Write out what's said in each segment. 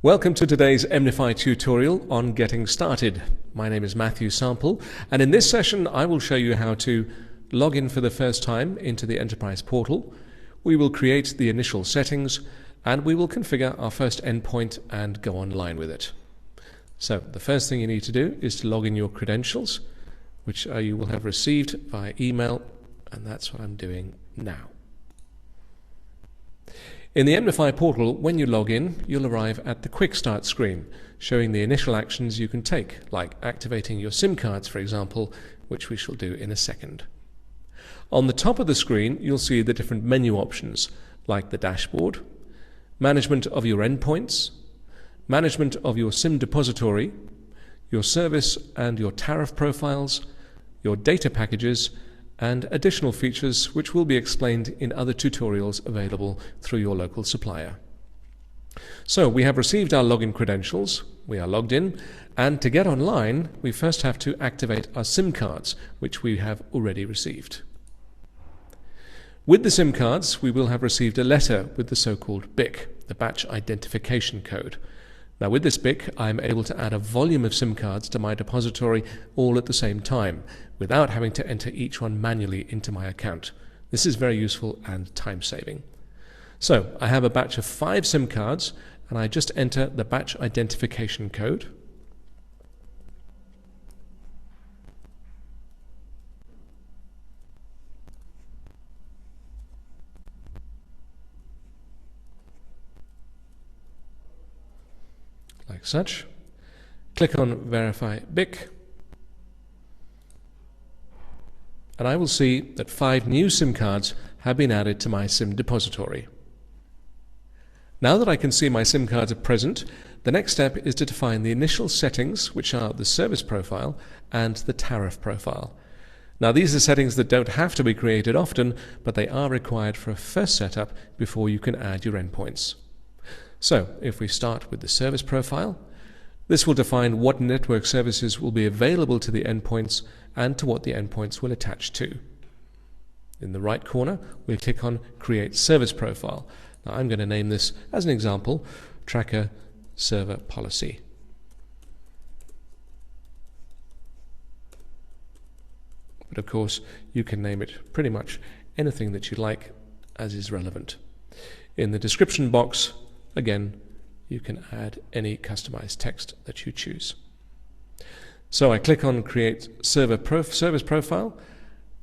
Welcome to today's EMnify tutorial on getting started. My name is Matthew Sample, and in this session I will show you how to log in for the first time into the Enterprise Portal. We will create the initial settings and we will configure our first endpoint and go online with it. So the first thing you need to do is to log in your credentials, which you will have received via email, and that's what I'm doing now. In the EMnify portal, when you log in, you'll arrive at the Quick Start screen, showing the initial actions you can take, like activating your SIM cards, for example, which we shall do in a second. On the top of the screen, you'll see the different menu options, like the dashboard, management of your endpoints, management of your SIM depository, your service and your tariff profiles, your data packages, and additional features which will be explained in other tutorials available through your local supplier. So we have received our login credentials, we are logged in, and to get online we first have to activate our SIM cards, which we have already received. With the SIM cards we will have received a letter with the so-called BIC, the batch identification code. Now with this BIC I am able to add a volume of SIM cards to my depository all at the same time, without having to enter each one manually into my account. This is very useful and time-saving. So I have a batch of 5 SIM cards and I just enter the batch identification code. Like such. Click on Verify BIC. And I will see that 5 new SIM cards have been added to my SIM depository. Now that I can see my SIM cards are present, the next step is to define the initial settings, which are the service profile and the tariff profile. Now these are settings that don't have to be created often, but they are required for a first setup before you can add your endpoints. So if we start with the service profile, this will define what network services will be available to the endpoints and to what the endpoints will attach to. In the right corner, we'll click on Create Service Profile. Now I'm going to name this, as an example, Tracker Server Policy. But of course, you can name it pretty much anything that you like as is relevant. In the description box, again, you can add any customized text that you choose. So I click on Create Service Profile,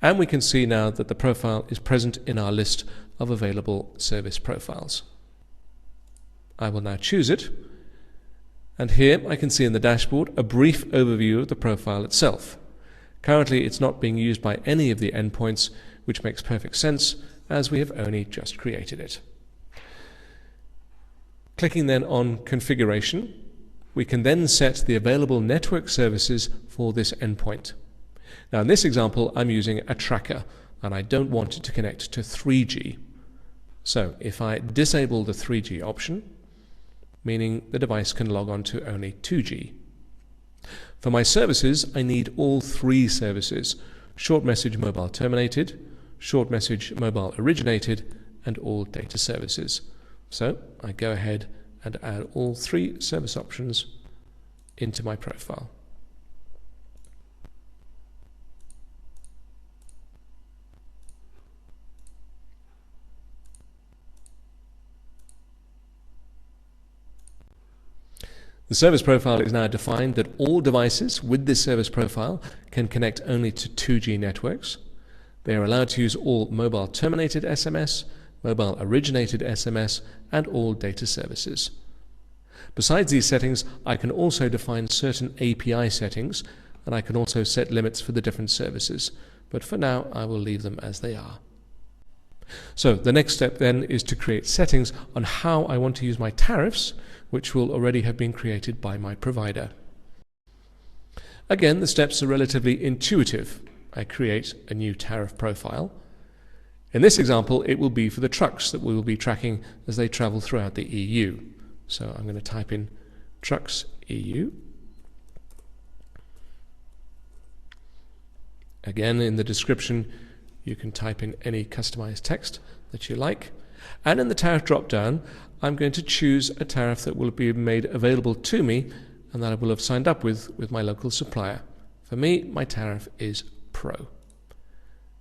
and we can see now that the profile is present in our list of available service profiles. I will now choose it, and here I can see in the dashboard a brief overview of the profile itself. Currently it's not being used by any of the endpoints, which makes perfect sense as we have only just created it. Clicking then on Configuration, we can then set the available network services for this endpoint. Now in this example I'm using a tracker and I don't want it to connect to 3G. So if I disable the 3G option, meaning the device can log on to only 2G. For my services I need all 3 services: short message mobile terminated, short message mobile originated, and all data services. So I go ahead and add all 3 service options into my profile. The service profile is now defined that all devices with this service profile can connect only to 2G networks. They are allowed to use all mobile terminated SMS, mobile originated SMS, and all data services. Besides these settings, I can also define certain API settings, and I can also set limits for the different services, but for now I will leave them as they are. So the next step then is to create settings on how I want to use my tariffs, which will already have been created by my provider. Again, the steps are relatively intuitive. I create a new tariff profile. In this example, it will be for the trucks that we will be tracking as they travel throughout the EU. So I'm going to type in trucks EU. Again, in the description, you can type in any customized text that you like. And in the tariff drop-down, I'm going to choose a tariff that will be made available to me and that I will have signed up with my local supplier. For me, my tariff is Pro.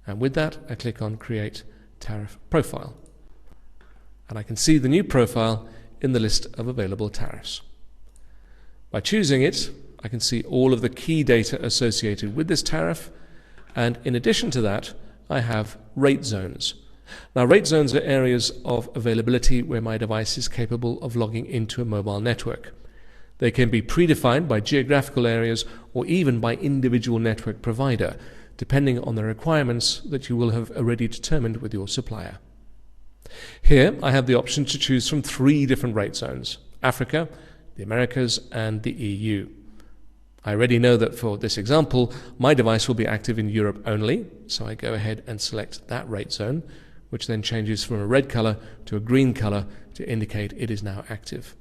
And with that, I click on Create Tariff Profile. And I can see the new profile in the list of available tariffs. By choosing it, I can see all of the key data associated with this tariff, and in addition to that, I have rate zones. Now, rate zones are areas of availability where my device is capable of logging into a mobile network. They can be predefined by geographical areas or even by individual network provider, depending on the requirements that you will have already determined with your supplier. Here, I have the option to choose from 3 different rate zones: Africa, the Americas, and the EU. I already know that for this example, my device will be active in Europe only, so I go ahead and select that rate zone, which then changes from a red color to a green color to indicate it is now active.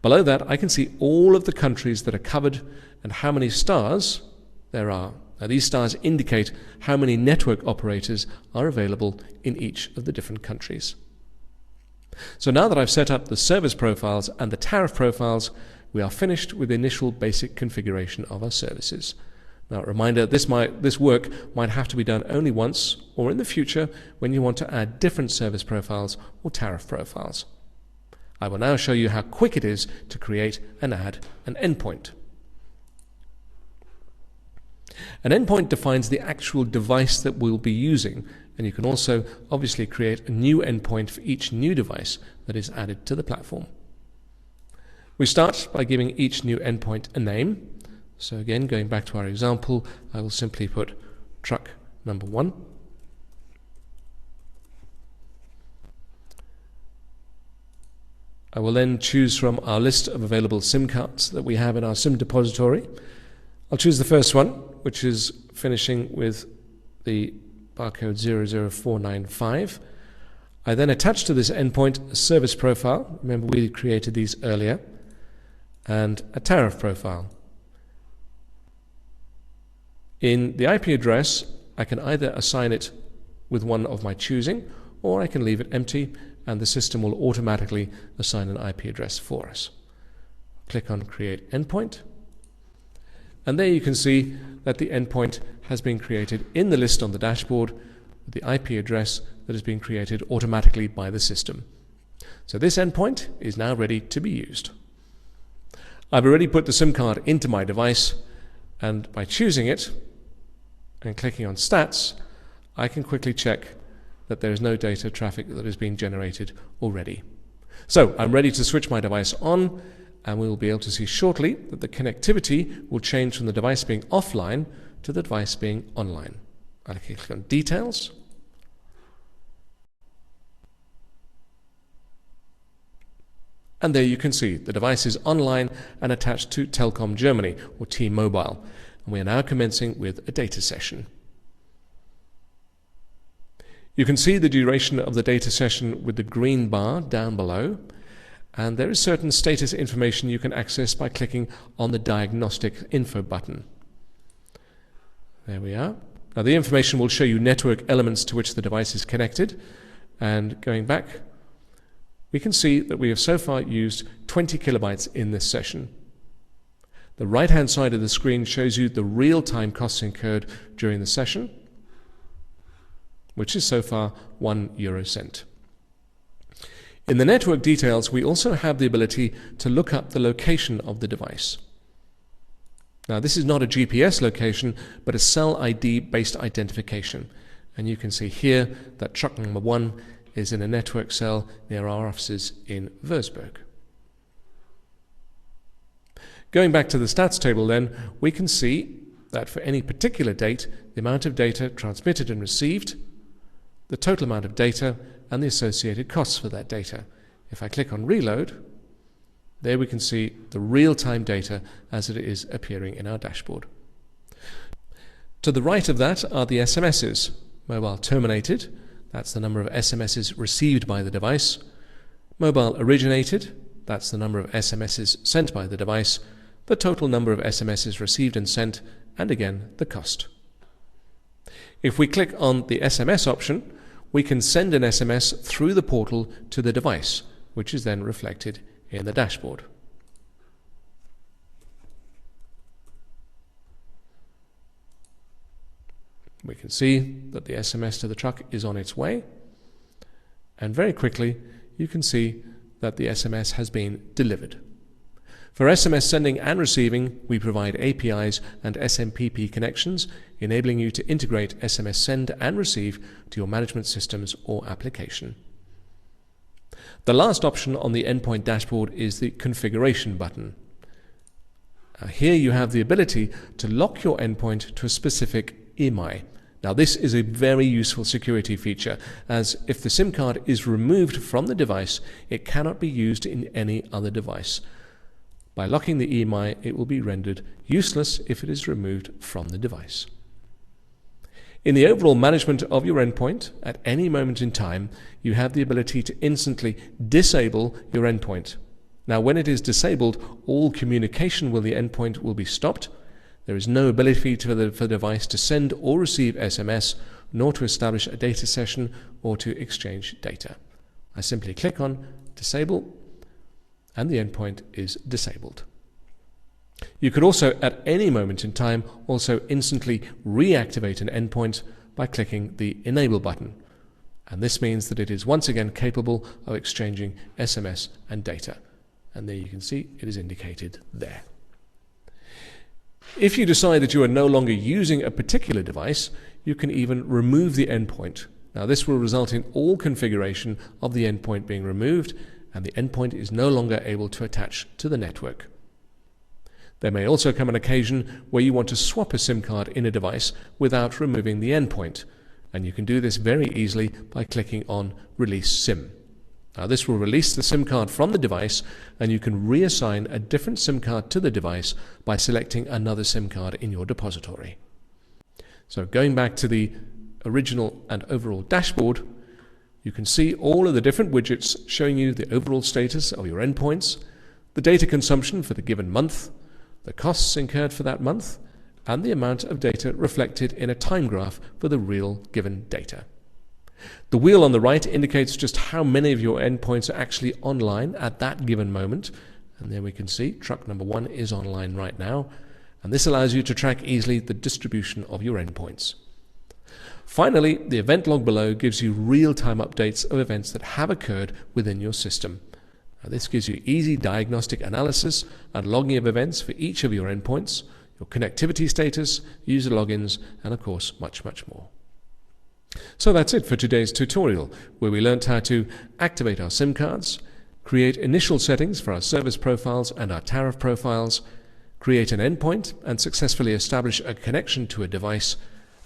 Below that, I can see all of the countries that are covered and how many stars there are. Now, these stars indicate how many network operators are available in each of the different countries. So now that I've set up the service profiles and the tariff profiles, we are finished with the initial basic configuration of our services. Now, a reminder, this work might have to be done only once, or in the future when you want to add different service profiles or tariff profiles. I will now show you how quick it is to create and add an endpoint. An endpoint defines the actual device that we'll be using, and you can also obviously create a new endpoint for each new device that is added to the platform. We start by giving each new endpoint a name. So again, going back to our example, I will simply put truck number 1. I will then choose from our list of available SIM cards that we have in our SIM depository. I'll choose the first one, which is finishing with the barcode 00495. I then attach to this endpoint a service profile. Remember, we created these earlier, and a tariff profile. In the IP address, I can either assign it with one of my choosing, or I can leave it empty, and the system will automatically assign an IP address for us. Click on Create Endpoint, and there you can see that the endpoint has been created in the list on the dashboard with the IP address that has been created automatically by the system. So this endpoint is now ready to be used. I've already put the SIM card into my device, and by choosing it and clicking on Stats, I can quickly check that there is no data traffic that has been generated already. So I'm ready to switch my device on, and we will be able to see shortly that the connectivity will change from the device being offline to the device being online. I can click on Details, and there you can see the device is online and attached to Telkom Germany, or T-Mobile, and we are now commencing with a data session. You can see the duration of the data session with the green bar down below, and there is certain status information you can access by clicking on the Diagnostic Info button. There we are. Now the information will show you network elements to which the device is connected, and going back, we can see that we have so far used 20 kilobytes in this session. The right-hand side of the screen shows you the real-time costs incurred during the session, which is so far €1. In the network details, we also have the ability to look up the location of the device. Now, this is not a GPS location, but a cell ID-based identification. And you can see here that truck number 1 is in a network cell near our offices in Würzburg. Going back to the stats table then, we can see that for any particular date, the amount of data transmitted and received, the total amount of data, and the associated costs for that data. If I click on Reload, there we can see the real-time data as it is appearing in our dashboard. To the right of that are the SMSs. Mobile terminated, that's the number of SMSs received by the device. Mobile originated, that's the number of SMSs sent by the device, the total number of SMSs received and sent, and again the cost. If we click on the SMS option, we can send an SMS through the portal to the device, which is then reflected in the dashboard. We can see that the SMS to the truck is on its way, and very quickly you can see that the SMS has been delivered. For SMS sending and receiving, we provide APIs and SMPP connections, enabling you to integrate SMS send and receive to your management systems or application. The last option on the endpoint dashboard is the configuration button. Here you have the ability to lock your endpoint to a specific EMI. Now this is a very useful security feature, as if the SIM card is removed from the device, it cannot be used in any other device. By locking the EMI, it will be rendered useless if it is removed from the device. In the overall management of your endpoint, at any moment in time, you have the ability to instantly disable your endpoint. Now, when it is disabled, all communication with the endpoint will be stopped. There is no ability for the device to send or receive SMS, nor to establish a data session or to exchange data. I simply click on Disable, and the endpoint is disabled. You could also, at any moment in time, also instantly reactivate an endpoint by clicking the Enable button. And this means that it is once again capable of exchanging SMS and data. And there you can see it is indicated there. If you decide that you are no longer using a particular device, you can even remove the endpoint. Now this will result in all configuration of the endpoint being removed, and the endpoint is no longer able to attach to the network. There may also come an occasion where you want to swap a SIM card in a device without removing the endpoint, and you can do this very easily by clicking on Release SIM. Now this will release the SIM card from the device, and you can reassign a different SIM card to the device by selecting another SIM card in your depository. So going back to the original and overall dashboard, you can see all of the different widgets showing you the overall status of your endpoints, the data consumption for the given month, the costs incurred for that month, and the amount of data reflected in a time graph for the real given data. The wheel on the right indicates just how many of your endpoints are actually online at that given moment, and there we can see truck number 1 is online right now, and this allows you to track easily the distribution of your endpoints. Finally, the event log below gives you real-time updates of events that have occurred within your system. Now, this gives you easy diagnostic analysis and logging of events for each of your endpoints, your connectivity status, user logins, and of course much more. So that's it for today's tutorial, where we learnt how to activate our SIM cards, create initial settings for our service profiles and our tariff profiles, create an endpoint and successfully establish a connection to a device,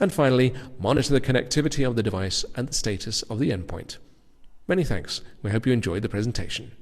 and finally monitor the connectivity of the device and the status of the endpoint. Many thanks. We hope you enjoyed the presentation.